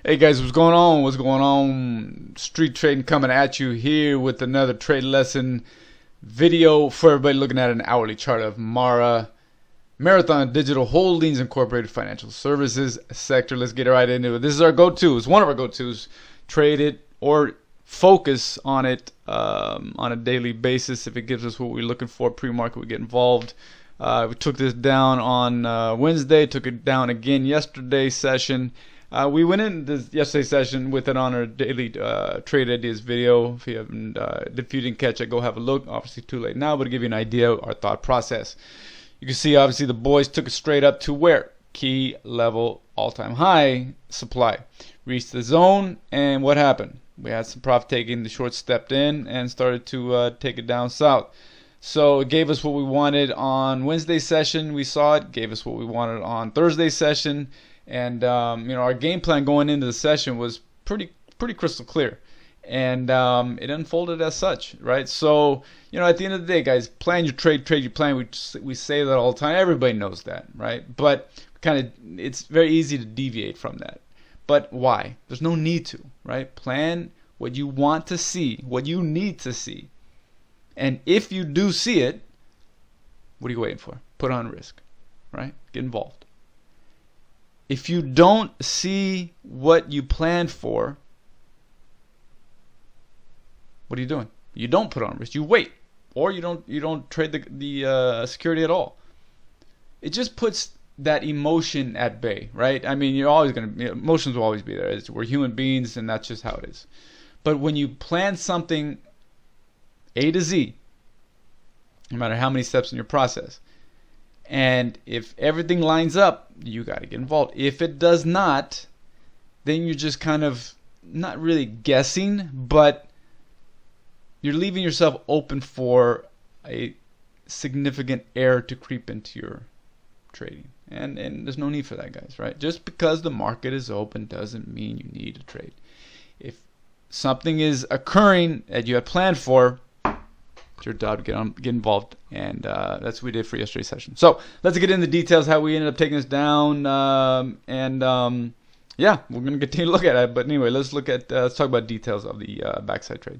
Hey guys, what's going on? What's going on? Street Trading coming at you here with another trade lesson video for everybody looking at an hourly chart of Marathon Digital Holdings Incorporated Financial Services sector. Let's get right into it. This is our go-to. It's one of our go-tos. Trade it or focus on it on a daily basis. If it gives us what we're looking for, pre-market, we get involved. We took this down on Wednesday, took it down again yesterday's session. We went in this yesterday's session with it on our daily trade ideas video. If you haven't, if you didn't catch it, go have a look. Obviously too late now, but to give you an idea of our thought process. You can see obviously the boys took it straight up to where? Key level all-time high supply. Reached the zone, and what happened? We had some profit taking. The short stepped in and started to take it down south. So it gave us what we wanted on Wednesday's session. We saw it. Gave us what we wanted on Thursday's session. And our game plan going into the session was pretty crystal clear, and it unfolded as such, right? So at the end of the day, guys, plan your trade your plan. We say that all the time. Everybody knows that, right? But it's very easy to deviate from that. But why? There's no need to, right? Plan what you want to see, what you need to see, and if you do see it, what are you waiting for? Put on risk, right? Get involved. If you don't see what you planned for, what are you doing? You don't put on risk. You wait, or you don't trade the security at all. It just puts that emotion at bay, right? I mean, you're always emotions will always be there. We're human beings, and that's just how it is. But when you plan something A to Z, no matter how many steps in your process, and if everything lines up, you got to get involved. If it does not, then you're just kind of not really guessing, but you're leaving yourself open for a significant error to creep into your trading. And there's no need for that, guys, right? Just because the market is open doesn't mean you need to trade. If something is occurring that you had planned for, it's your job to get involved, and that's what we did for yesterday's session. So let's get into the details how we ended up taking this down, yeah, we're gonna continue to look at it. But anyway, let's talk about details of the backside trade.